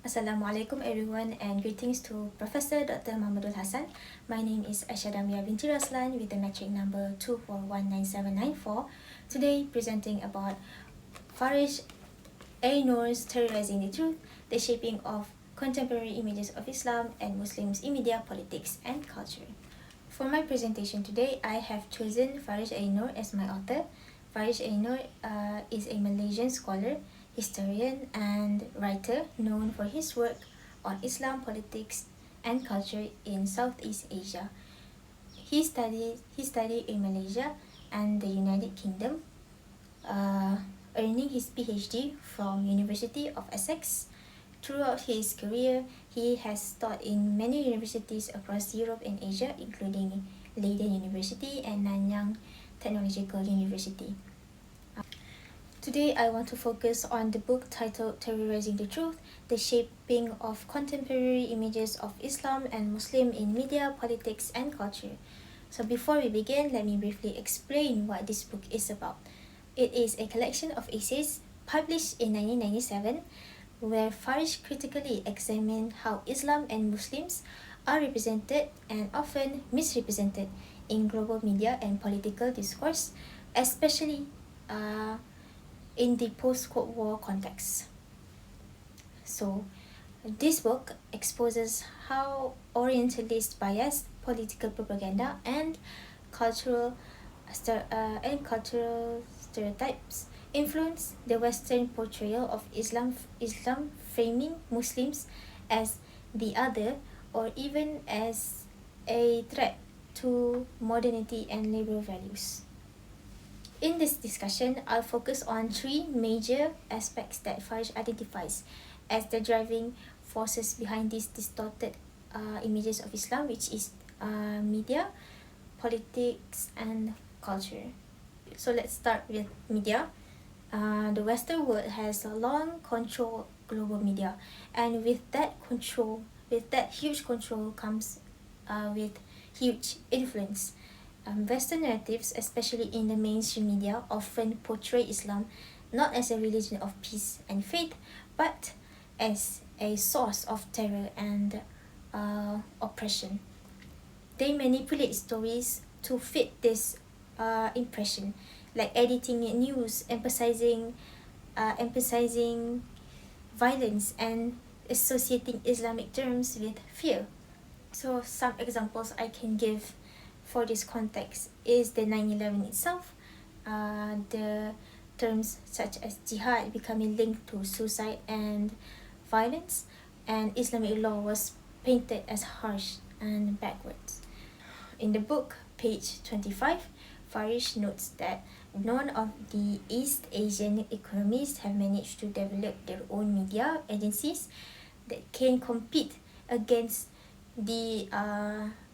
Assalamualaikum everyone and greetings to Professor Dr. Mahmudul Hassan. My name is Aisyah Damia binti Raslan with the metric number 2419794. Today presenting about Farish A. Noor's Terrorising the Truth, the shaping of contemporary images of Islam and Muslims in media, politics and culture. For my presentation today, I have chosen Farish A. Noor as my author. Farish A. Noor is a Malaysian scholar, historian and writer known for his work on Islam, politics and culture in Southeast Asia. He studied in Malaysia and the United Kingdom, earning his PhD from University of Essex. Throughout his career, he has taught in many universities across Europe and Asia, including Leiden University and Nanyang Technological University. Today, I want to focus on the book titled Terrorising the Truth, the shaping of contemporary images of Islam and Muslim in media, politics, and culture. So before we begin, let me briefly explain what this book is about. It is a collection of essays published in 1997, where Farish critically examined how Islam and Muslims are represented and often misrepresented in global media and political discourse, especially in the post-Cold War context. So, this book exposes how Orientalist bias, political propaganda, and cultural stereotypes influence the Western portrayal of Islam, framing Muslims as the other or even as a threat to modernity and liberal values. In this discussion, I'll focus on three major aspects that Farish identifies as the driving forces behind these distorted images of Islam, which is media, politics, and culture. So let's start with media. The Western world has long controlled global media, and with that huge control comes with huge influence. Western narratives, especially in the mainstream media, often portray Islam not as a religion of peace and faith, but as a source of terror and oppression. They manipulate stories to fit this impression, like editing news, emphasizing violence and associating Islamic terms with fear. So some examples I can give for this context is the 9/11 itself. The terms such as jihad becoming linked to suicide and violence, and Islamic law was painted as harsh and backwards. In the book, page 25, Farish notes that none of the East Asian economies have managed to develop their own media agencies that can compete against the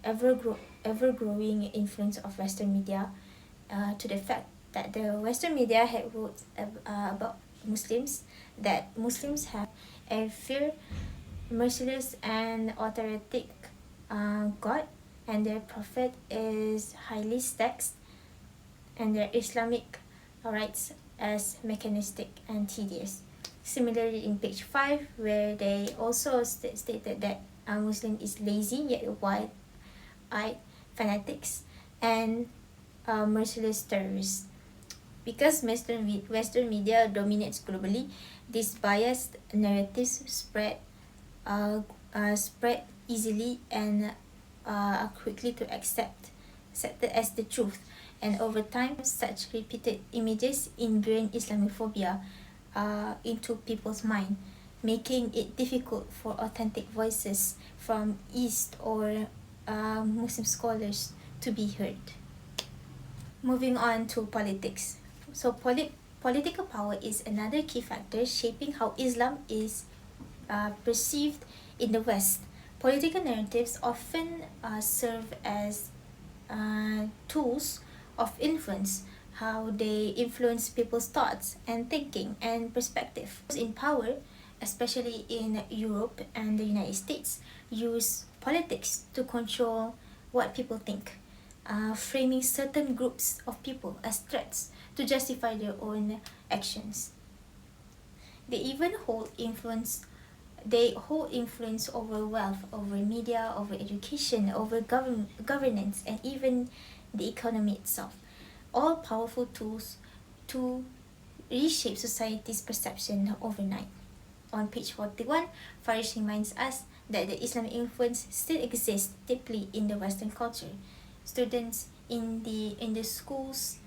ever-growing influence of Western media, to the fact that the Western media had wrote about Muslims, that Muslims have a fear, merciless and authoritative God, and their prophet is highly sexed, and their Islamic rites as mechanistic and tedious. Similarly, in page 5, where they also stated that a Muslim is lazy yet wide-eyed fanatics and merciless terrorists. Because Western media dominates globally, these biased narratives spread easily and are quickly to accepted as the truth. And over time, such repeated images ingrain Islamophobia into people's mind, making it difficult for authentic voices from East or Muslim scholars to be heard. Moving on to politics. So political power is another key factor shaping how Islam is perceived in the West. Political narratives often serve as tools of influence, how they influence people's thoughts and thinking and perspective. Those in power, especially in Europe and the United States, use politics to control what people think, framing certain groups of people as threats to justify their own actions. They even hold influence They hold influence over wealth, over media, over education, over governance, and even the economy itself. All powerful tools to reshape society's perception overnight. On page 41, Farish reminds us that the Islamic influence still exists deeply in the Western culture. Students in the schools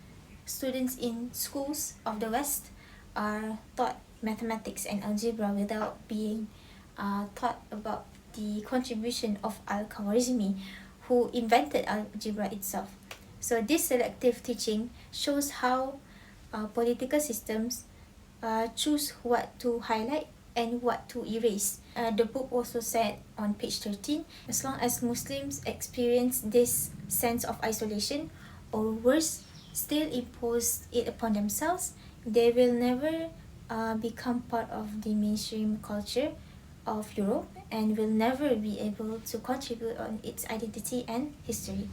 Students in schools of the West are taught mathematics and algebra without being taught about the contribution of Al-Khwarizmi, who invented algebra itself. So this selective teaching shows how political systems choose what to highlight and what to erase. The book also said on page 13, as long as Muslims experience this sense of isolation, or worse, still impose it upon themselves, they will never become part of the mainstream culture of Europe and will never be able to contribute on its identity and history.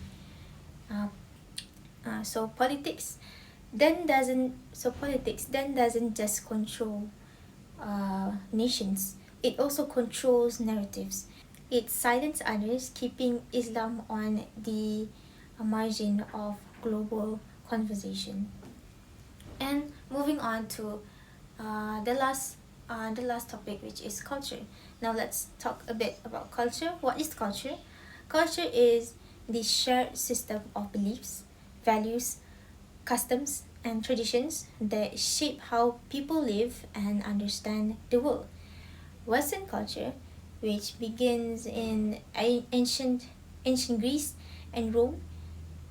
Uh, politics then doesn't just control nations. It also controls narratives. It silences others, keeping Islam on the margin of global conversation. And moving on to the last topic, which is culture. Now let's talk a bit about culture. What is culture? Culture is the shared system of beliefs, values, customs, and traditions that shape how people live and understand the world. Western culture, which begins in ancient Greece and Rome,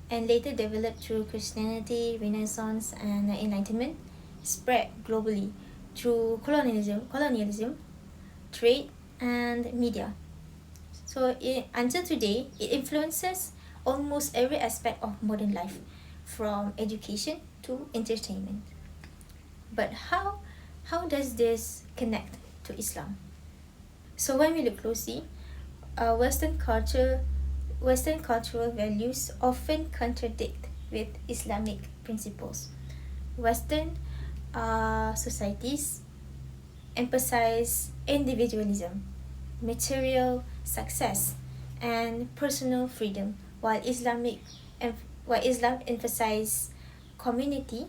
and later developed through Christianity, Renaissance, and Enlightenment, spread globally through colonialism, trade, and media. So until today, it influences almost every aspect of modern life, from education to entertainment. But how does this connect to Islam? So when we look closely, uh, Western culture Western cultural values often contradict with Islamic principles. Western societies emphasize individualism, material success, and personal freedom, while Islam emphasizes community,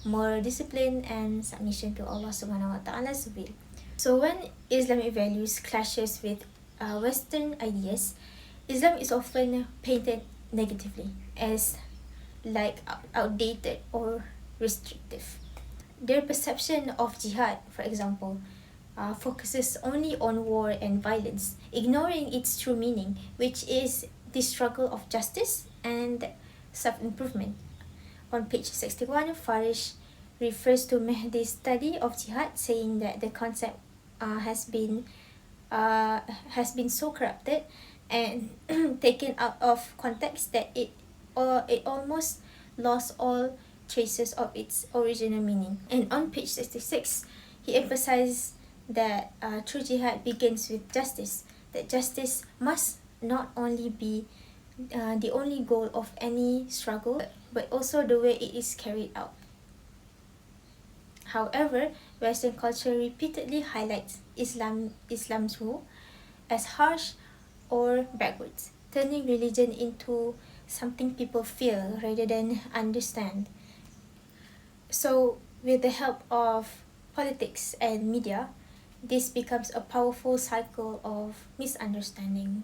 moral discipline, and submission to Allah Subhanahu wa Taala's will. So when Islamic values clashes with Western ideas, Islam is often painted negatively as like outdated or restrictive. Their perception of jihad, for example, focuses only on war and violence, ignoring its true meaning, which is the struggle of justice and self improvement. On page 61, Farish refers to Mehdi's study of jihad, saying that the concept has been so corrupted and taken out of context that it almost lost all traces of its original meaning. And on page 66, he emphasized that true jihad begins with justice, that justice must not only be the only goal of any struggle, but also the way it is carried out. However, Western culture repeatedly highlights Islam's rule as harsh or backwards, turning religion into something people feel rather than understand. So, with the help of politics and media, this becomes a powerful cycle of misunderstanding.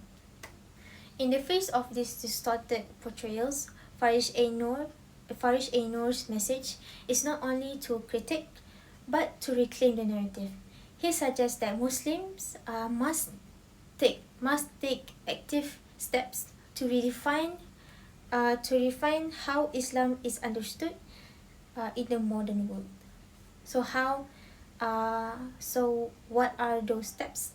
In the face of these distorted portrayals, Farish A. Noor's message is not only to critique but to reclaim the narrative. He suggests that Muslims must take active steps to redefine how Islam is understood in the modern world. So what are those steps?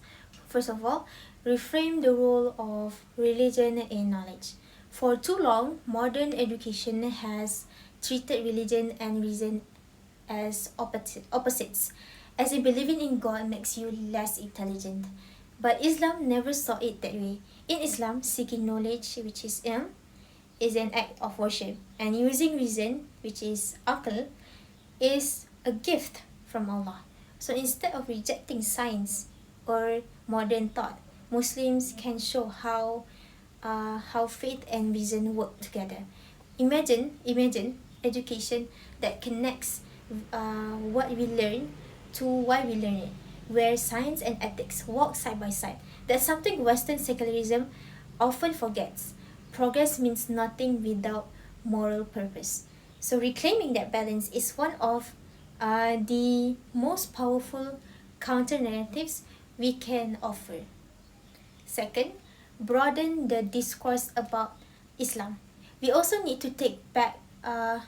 First of all, reframe the role of religion in knowledge. For too long, modern education has treated religion and reason as opposites, as if believing in God makes you less intelligent. But Islam never saw it that way. In Islam, seeking knowledge, which is ilm, is an act of worship, and using reason, which is aql, is a gift from Allah. So instead of rejecting science, or modern thought, Muslims can show how faith and reason work together. Imagine education that connects what we learn to why we learn it, where science and ethics walk side by side. That's something Western secularism often forgets. Progress means nothing without moral purpose. So reclaiming that balance is one of the most powerful counter narratives we can offer. Second, broaden the discourse about Islam. We also need to take back the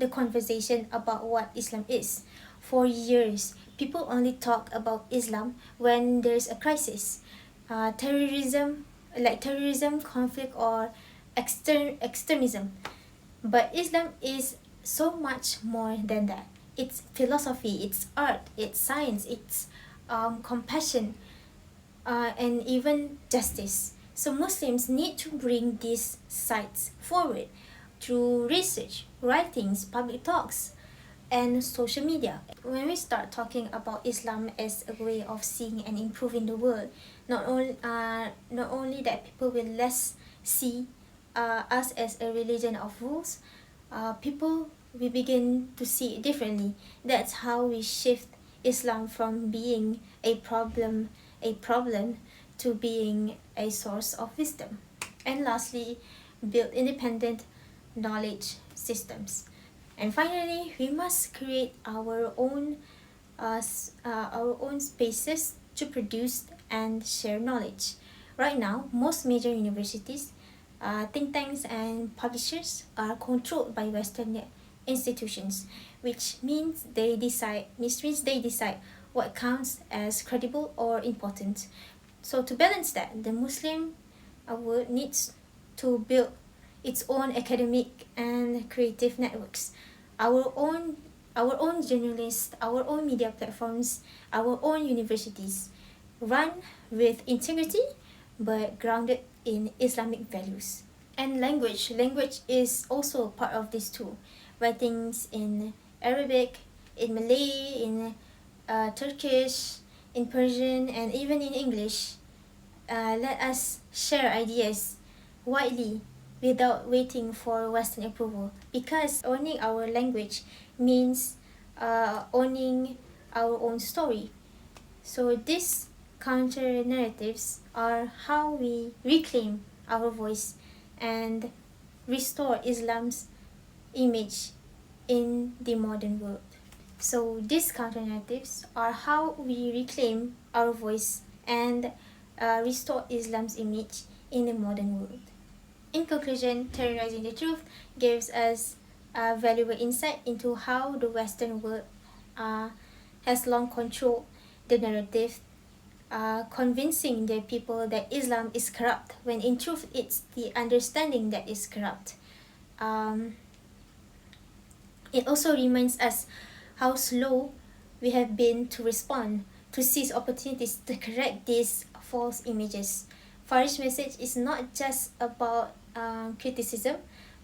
conversation about what Islam is. For years, people only talk about Islam when there's a crisis, terrorism, conflict, or extremism. But Islam is so much more than that. It's philosophy, it's art, it's science, it's compassion, and even justice. So Muslims need to bring these sides forward through research, writings, public talks, and social media. When we start talking about Islam as a way of seeing and improving the world, not only that people will less see us as a religion of rules, people will begin to see it differently. That's how we shift Islam from being a problem to being a source of wisdom. And lastly, build independent knowledge systems. And finally, we must create our own spaces to produce and share knowledge. Right now, most major universities, think tanks, and publishers are controlled by Western institutions, which means they decide what counts as credible or important. So to balance that, the Muslim world needs to build its own academic and creative networks, our own journalists, our own media platforms, our own universities, run with integrity but grounded in Islamic values. And language is also part of this too. Writings in Arabic, in Malay, in Turkish, in Persian, and even in English. Let us share ideas widely without waiting for Western approval, because owning our language means owning our own story. So these counter narratives are how we reclaim our voice and restore Islam's image in the modern world. So these counter narratives are how we reclaim our voice and restore Islam's image in the modern world. In conclusion, Terrorizing the Truth gives us a valuable insight into how the Western world has long controlled the narrative, convincing the people that Islam is corrupt, when in truth it's the understanding that is corrupt. It also reminds us how slow we have been to respond, to seize opportunities to correct these false images. Farish's message is not just about criticism,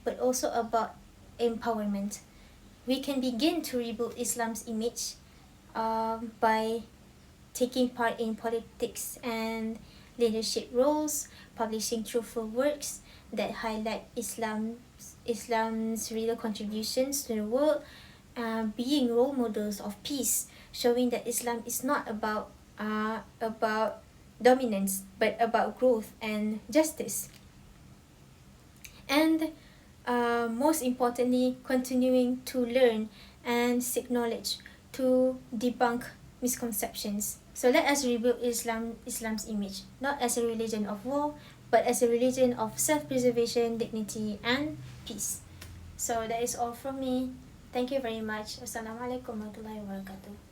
but also about empowerment. We can begin to rebuild Islam's image by taking part in politics and leadership roles, publishing truthful works that highlight Islam's real contributions to the world, being role models of peace, showing that Islam is not about dominance but about growth and justice. And most importantly, continuing to learn and seek knowledge to debunk misconceptions. So let us rebuild Islam's image, not as a religion of war, but as a religion of self-preservation, dignity, and peace. So that is all from me. Thank you very much. Wassalamualaikum warahmatullahi wabarakatuh.